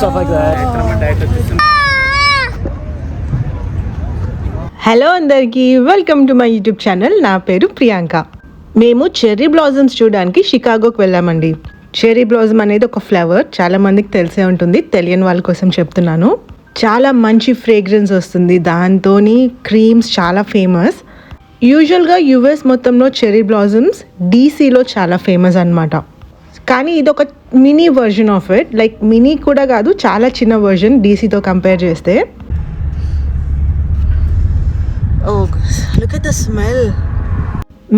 stuff like that. Hello అందరికీ, welcome to my YouTube channel. నా పేరు ప్రియాంక. మేము చెర్రీ బ్లాజమ్స్ చూడడానికి షికాగోకి వెళ్ళామండి. చెర్రీ బ్లాజమ్ అనేది ఒక ఫ్లేవర్, చాలా మందికి తెలిసే ఉంటుంది, తెలియని వాళ్ళ కోసం చెప్తున్నాను. చాలా మంచి ఫ్రేగ్రెన్స్ వస్తుంది, దాంతో క్రీమ్స్ చాలా ఫేమస్. యూజువల్గా యుఎస్ మొత్తంలో చెర్రీ బ్లాజమ్స్ డీసీలో చాలా ఫేమస్ అన్నమాట. కానీ ఇది ఒక mini version of it, like mini కూడా కాదు, చాలా చిన్న వర్జన్ డీసీతో కంపేర్ చేస్తే. Oh, look at the smell.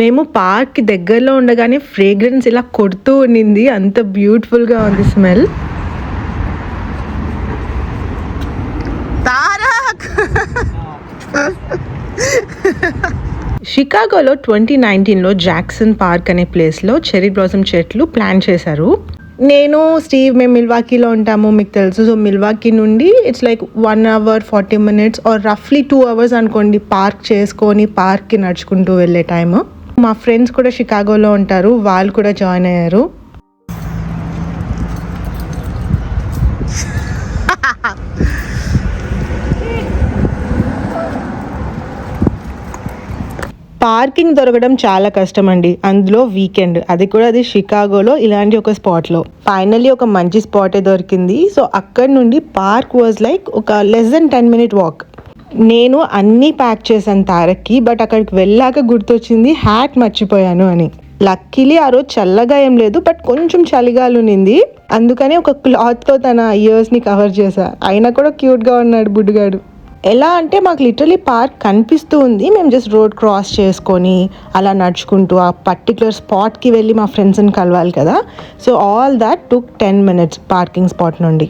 మేము పార్క్ దగ్గరలో ఉండగానే ఫ్రేగ్రెన్స్ ఇలా కొడుతూ ఉండింది, అంత బ్యూటిఫుల్గా ఉంది స్మెల్. తారక్ షికాగోలో 2019లో జాక్సన్ పార్క్ అనే ప్లేస్లో చెర్రీ బ్లాసమ్ చెట్లు ప్లాంట్ చేశారు. నేను స్టీవ్ మేము మిల్వాకీలో ఉంటాము, మీకు తెలుసు. సో మిల్వాకీ నుండి it's like 1 hour 40 minutes or రఫ్లీ 2 hours అనుకోండి, పార్క్ చేసుకొని పార్క్కి నడుచుకుంటూ వెళ్ళే టైము. మా ఫ్రెండ్స్ కూడా షికాగోలో ఉంటారు, వాళ్ళు కూడా జాయిన్ అయ్యారు. పార్కింగ్ దొరకడం చాలా కష్టం అండి, అందులో వీకెండ్, అది షికాగోలో ఇలాంటి ఒక స్పాట్లో. ఫైనల్లీ ఒక మంచి స్పాటే దొరికింది. సో అక్కడ నుండి పార్క్ వాజ్ లైక్ ఒక లెస్ దెన్ 10 minute వాక్. నేను అన్నీ ప్యాక్ చేశాను తారక్కి, బట్ అక్కడికి వెళ్ళాక గుర్తొచ్చింది హ్యాట్ మర్చిపోయాను అని. లక్కీలీ ఆ రోజు చల్లగా ఏం లేదు, బట్ కొంచెం చలిగాలు ఉన్నింది, అందుకని ఒక క్లాత్తో తన ఇయర్స్ని కవర్ చేశా. అయినా కూడా క్యూట్గా ఉన్నాడు బుడ్డుగాడు. ఎలా అంటే మాకు లిటరలీ పార్క్ కనిపిస్తూ ఉంది, మేము జస్ట్ రోడ్ క్రాస్ చేసుకొని అలా నడుచుకుంటూ ఆ పర్టికులర్ స్పాట్కి వెళ్ళి మా ఫ్రెండ్స్ని కలవాలి కదా. So all that took 10 minutes parking spot నుండి.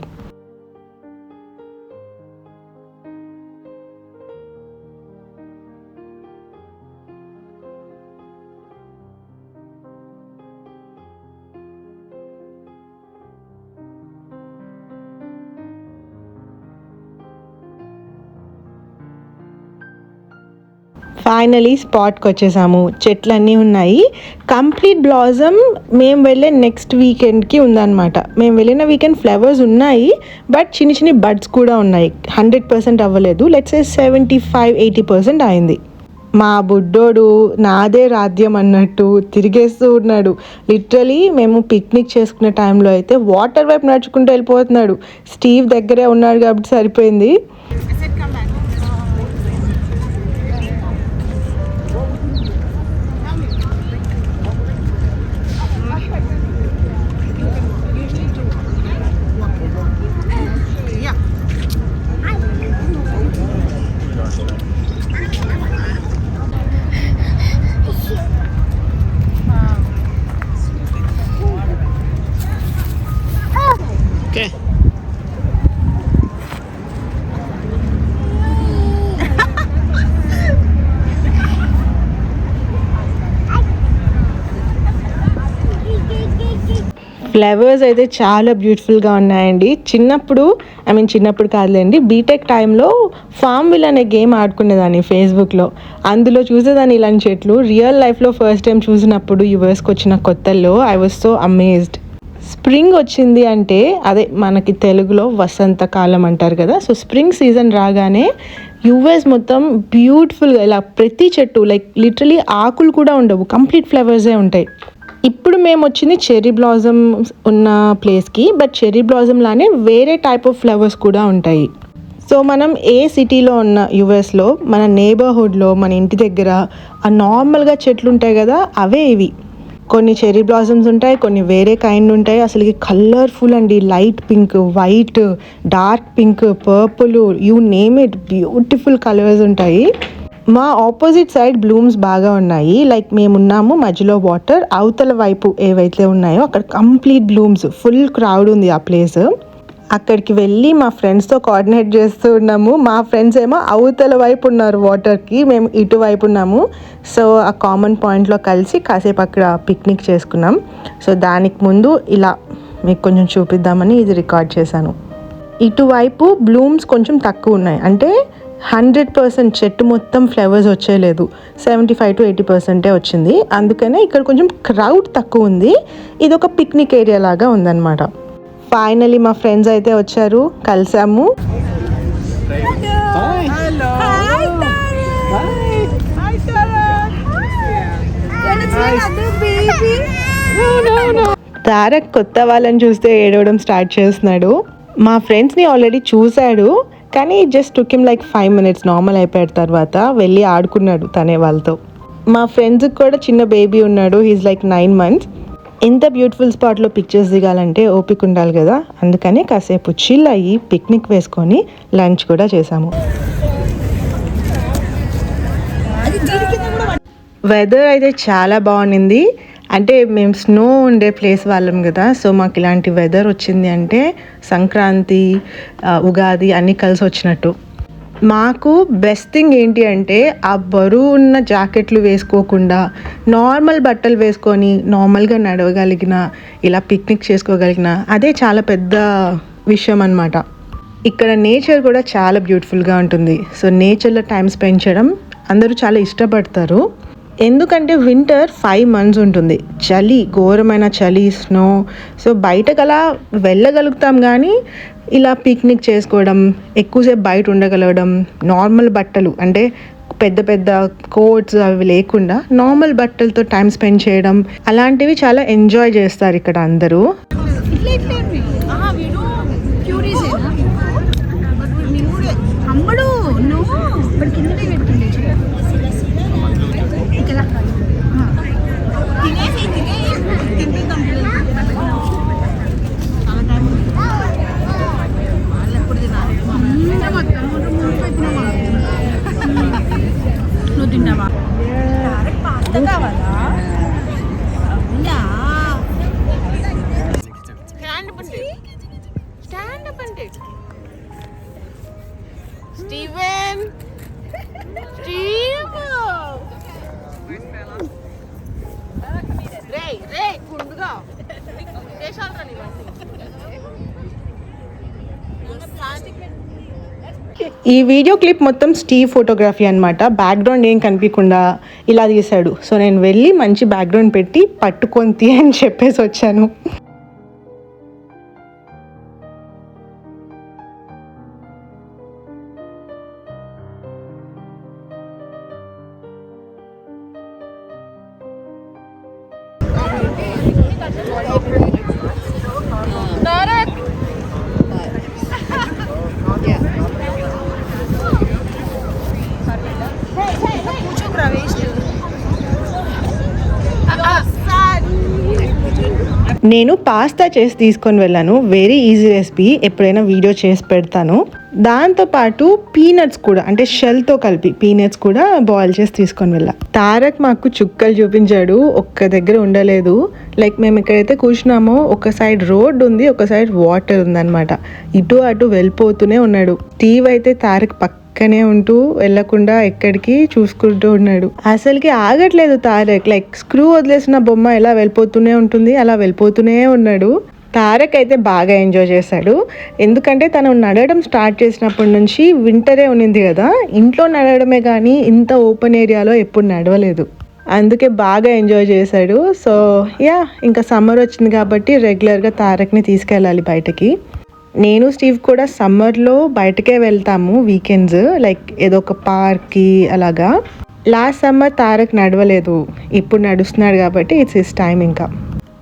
ఫైనలీ స్పాట్కి వచ్చేసాము. చెట్లన్నీ ఉన్నాయి, కంప్లీట్ బ్లాజమ్. మేము వెళ్ళే నెక్స్ట్ వీకెండ్కి ఉందన్నమాట. మేము వెళ్ళిన వీకెండ్ ఫ్లవర్స్ ఉన్నాయి, బట్ చిన్న చిన్న బడ్స్ కూడా ఉన్నాయి. 100% అవ్వలేదు, లెట్స్ సే 75-80% అయింది. మా బుడ్డోడు నాదే రాధ్యం అన్నట్టు తిరిగేస్తూ ఉన్నాడు. లిటరలీ మేము పిక్నిక్ చేసుకునే టైంలో అయితే వాటర్ వైపు నడుచుకుంటూ వెళ్ళిపోతున్నాడు. స్టీవ్ దగ్గరే ఉన్నాడు కాబట్టి సరిపోయింది. ఫ్లవర్స్ అయితే చాలా బ్యూటిఫుల్గా ఉన్నాయండి. చిన్నప్పుడు కాదులేండి, బీటెక్ టైంలో ఫామ్ విల్ అనే గేమ్ ఆడుకునేదాన్ని ఫేస్బుక్లో. అందులో చూసేదాన్ని ఇలాంటి చెట్లు. రియల్ లైఫ్లో ఫస్ట్ టైం చూసినప్పుడు యుఎస్కి వచ్చిన కొత్తల్లో I was so amazed. Spring వచ్చింది అంటే అదే మనకి తెలుగులో వసంతకాలం అంటారు కదా. సో స్ప్రింగ్ సీజన్ రాగానే యుఎస్ మొత్తం బ్యూటిఫుల్గా ఇలా ప్రతి చెట్టు లైక్ లిటరలీ ఆకులు కూడా ఉండవు, కంప్లీట్ ఫ్లవర్సే ఉంటాయి. ఇప్పుడు మేము వచ్చింది చెర్రీ బ్లాజమ్ ఉన్న ప్లేస్కి, బట్ చెర్రీ బ్లాజమ్ లానే వేరే టైప్ ఆఫ్ ఫ్లవర్స్ కూడా ఉంటాయి. సో మనం ఏ సిటీలో ఉన్న యుఎస్లో మన నేబర్హుడ్లో మన ఇంటి దగ్గర ఆ నార్మల్గా చెట్లు ఉంటాయి కదా, అవే ఇవి. కొన్ని చెర్రీ బ్లాజమ్స్ ఉంటాయి, కొన్ని వేరే కైండ్ ఉంటాయి. అసలు కలర్ఫుల్ అండి, light pink, white, dark pink, purple, you name it, beautiful colours ఉంటాయి. మా ఆపోజిట్ సైడ్ బ్లూమ్స్ బాగా ఉన్నాయి, లైక్ మేమున్నాము మధ్యలో వాటర్, అవతల వైపు ఏవైతే ఉన్నాయో అక్కడ కంప్లీట్ బ్లూమ్స్, ఫుల్ క్రౌడ్ ఉంది ఆ ప్లేస్. అక్కడికి వెళ్ళి మా ఫ్రెండ్స్తో కోఆర్డినేట్ చేస్తూ ఉన్నాము. మా ఫ్రెండ్స్ ఏమో అవతల వైపు ఉన్నారు వాటర్కి, మేము ఇటువైపు ఉన్నాము. సో ఆ కామన్ పాయింట్లో కలిసి కాసేపు అక్కడ పిక్నిక్ చేసుకున్నాం. సో దానికి ముందు ఇలా మీకు కొంచెం చూపిద్దామని ఇది రికార్డ్ చేశాను. ఇటువైపు బ్లూమ్స్ కొంచెం తక్కువ ఉన్నాయి, అంటే 100% చెట్టు మొత్తం ఫ్లవర్స్ వచ్చేయలేదు, 75-80% వచ్చింది. అందుకనే ఇక్కడ కొంచెం క్రౌడ్ తక్కువ ఉంది. ఇది ఒక పిక్నిక్ ఏరియా లాగా ఉందన్నమాట. ఫైనలీ మా ఫ్రెండ్స్ అయితే వచ్చారు, కలిసాము. తారక్ కొత్త వాళ్ళని చూస్తే ఏడవడం స్టార్ట్ చేస్తున్నాడు. మా ఫ్రెండ్స్ని ఆల్రెడీ చూశాడు, కానీ just took him like 5 minutes. Normal అయిపోయాడు తర్వాత వెళ్ళి ఆడుకున్నాడు తనే వాళ్ళతో. మా ఫ్రెండ్స్కి కూడా చిన్న బేబీ ఉన్నాడు, హీస్ లైక్ 9 months. ఇంత బ్యూటిఫుల్ స్పాట్లో పిక్చర్స్ దిగాలంటే ఓపిక ఉండాలి కదా, అందుకని కాసేపు చిల్ అయ్యి పిక్నిక్ వేసుకొని లంచ్ కూడా చేసాము. వెదర్ అయితే చాలా బాగుంది. అంటే మేము స్నో ఉండే ప్లేస్ వాళ్ళం కదా, సో మాకు ఇలాంటి వెదర్ వచ్చింది అంటే సంక్రాంతి, ఉగాది అన్నీ కలిసి వచ్చినట్టు. మాకు బెస్ట్ థింగ్ ఏంటి అంటే ఆ బరువు ఉన్న జాకెట్లు వేసుకోకుండా నార్మల్ బట్టలు వేసుకొని నార్మల్గా నడవగలిగిన, ఇలా పిక్నిక్ చేసుకోగలిగిన, అదే చాలా పెద్ద విషయం అన్నమాట. ఇక్కడ నేచర్ కూడా చాలా బ్యూటిఫుల్గా ఉంటుంది. సో నేచర్లో టైం స్పెండ్ చేయడం అందరూ చాలా ఇష్టపడతారు. ఎందుకంటే వింటర్ 5 months ఉంటుంది, చలి, ఘోరమైన చలి, స్నో. సో బయటకు అలా వెళ్ళగలుగుతాం, కానీ ఇలా పిక్నిక్ చేసుకోవడం, ఎక్కువసేపు బయట ఉండగలగడం, నార్మల్ బట్టలు అంటే పెద్ద పెద్ద కోట్స్ అవి లేకుండా నార్మల్ బట్టలతో టైం స్పెండ్ చేయడం, అలాంటివి చాలా ఎంజాయ్ చేస్తారు ఇక్కడ అందరూ. ఈ వీడియో క్లిప్ మొత్తం స్టీవ్ ఫోటోగ్రఫీ అనమాట. బ్యాక్గ్రౌండ్ ఏం కనిపించకుండా ఇలా తీశాడు. సో నేను వెళ్ళి మంచి బ్యాక్గ్రౌండ్ పెట్టి పట్టుకొని తీ అని చెప్పేసి వచ్చాను. నేను పాస్తా చేసి తీసుకొని వెళ్ళాను. వెరీ ఈజీ రెసిపీ, ఎప్పుడైనా వీడియో చేసి పెడతాను. దాంతోపాటు పీనట్స్ కూడా, అంటే షెల్తో కలిపి పీనట్స్ కూడా బాయిల్ చేసి తీసుకొని వెళ్ళా. తారక్ మాకు చుక్కలు చూపించాడు, ఒక్క దగ్గర ఉండలేదు. లైక్ మేము ఎక్కడైతే కూర్చున్నామో ఒక సైడ్ రోడ్ ఉంది, ఒక సైడ్ వాటర్ ఉందన్నమాట. ఇటు అటు వెళ్ళిపోతూనే ఉన్నాడు. స్టీవ్ అయితే తారక్ పక్కనే ఉంటూ వెళ్ళకుండా ఎక్కడికి చూసుకుంటూ ఉన్నాడు. అసలుకి ఆగట్లేదు తారక్. లైక్ స్క్రూ వదిలేసిన బొమ్మ ఎలా వెళ్ళిపోతూనే ఉంటుంది, అలా వెళ్ళిపోతూనే ఉన్నాడు. తారక్ అయితే బాగా ఎంజాయ్ చేశాడు. ఎందుకంటే తను నడవడం స్టార్ట్ చేసినప్పటి నుంచి వింటరే ఉన్నింది కదా, ఇంట్లో నడవడమే కానీ ఇంత ఓపెన్ ఏరియాలో ఎప్పుడు నడవలేదు. అందుకే బాగా ఎంజాయ్ చేశాడు. సో యా, ఇంకా సమ్మర్ వచ్చింది కాబట్టి రెగ్యులర్గా తారక్ని తీసుకెళ్ళాలి బయటకి. నేను స్టీవ్ కూడా సమ్మర్లో బయటకే వెళ్తాము వీకెండ్స్, లైక్ ఏదో ఒక పార్క్కి అలాగా. లాస్ట్ సమ్మర్ తారక్ నడవలేదు, ఇప్పుడు నడుస్తున్నాడు కాబట్టి ఇట్స్ హిస్ టైం. ఇంకా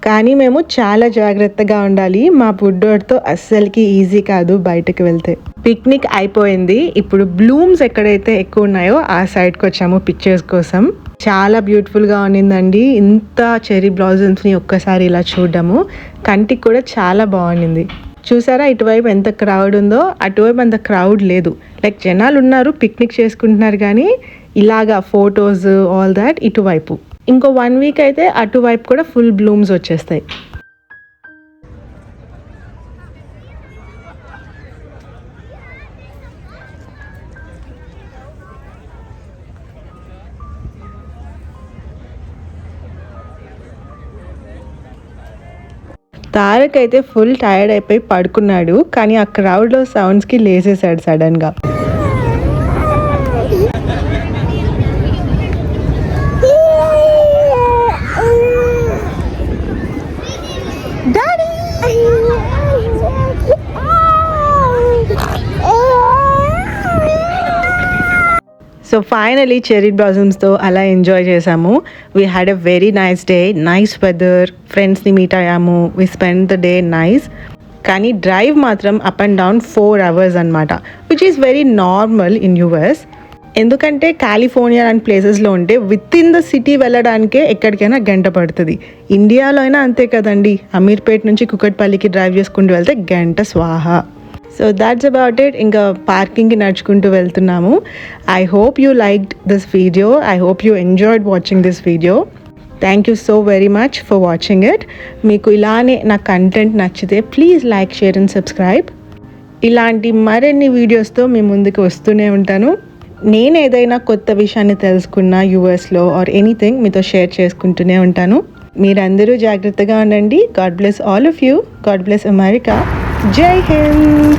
కానీ మేము చాలా జాగ్రత్తగా ఉండాలి. మా బుడ్డోడితో అస్సలకి ఈజీ కాదు బయటకు వెళ్తే. పిక్నిక్ అయిపోయింది. ఇప్పుడు బ్లూమ్స్ ఎక్కడైతే ఎక్కువ ఉన్నాయో ఆ సైడ్కి వచ్చాము పిక్చర్స్ కోసం. చాలా బ్యూటిఫుల్గా ఉన్నిందండి. ఇంత చెరీ బ్లాజమ్స్ని ఒక్కసారి ఇలా చూడడము, కంటికి కూడా చాలా బాగుండింది. చూసారా ఇటువైపు ఎంత క్రౌడ్ ఉందో, అటువైపు అంత క్రౌడ్ లేదు. లైక్ జనాలు ఉన్నారు, పిక్నిక్ చేసుకుంటున్నారు, కానీ ఇలాగా ఫొటోస్ ఆల్ దాట్ ఇటువైపు. ఇంకో 1 week అయితే అటువైపు కూడా ఫుల్ బ్లూమ్స్ వచ్చేస్తాయి. తారక్ అయితే ఫుల్ టైర్డ్ అయిపోయి పడుకున్నాడు, కానీ ఆ క్రౌడ్లో సౌండ్స్కి లేసేసాడు సడన్గా. సో ఫైనలీ చెర్రీ బ్లాసమ్స్తో అలా ఎంజాయ్ చేసాము. We had a very nice day, nice weather, ఫ్రెండ్స్ని మీట్ అయ్యాము, we spend the day nice. కానీ డ్రైవ్ మాత్రం అప్ అండ్ డౌన్ 4 hours అనమాట, which is very normal in US. ఎందుకంటే కాలిఫోర్నియా అండ్ ప్లేసెస్లో ఉంటే విత్ ఇన్ ద సిటీ వెళ్ళడానికే ఎక్కడికైనా గంట పడుతుంది. ఇండియాలో అయినా అంతే కదండి, అమీర్పేట్ నుంచి కుకట్పల్లికి డ్రైవ్ చేసుకుంటూ వెళ్తే గంట స్వాహా. So that's about it. ఇంకా పార్కింగ్కి నడుచుకుంటూ వెళ్తున్నాము. I hope you liked this video. I hope you enjoyed watching this video. Thank you so very much for watching it. మీకు ఇలానే నా కంటెంట్ నచ్చితే please like, share and subscribe. ఇలాంటి మరిన్ని వీడియోస్తో మీ ముందుకు వస్తూనే ఉంటాను. నేను ఏదైనా కొత్త విషయాన్ని తెలుసుకున్నా యూఎస్లో ఆర్ ఎనీథింగ్ మీతో షేర్ చేసుకుంటూనే ఉంటాను. మీరందరూ జాగ్రత్తగా ఉండండి. God bless all of you. God bless America. జై హింద్.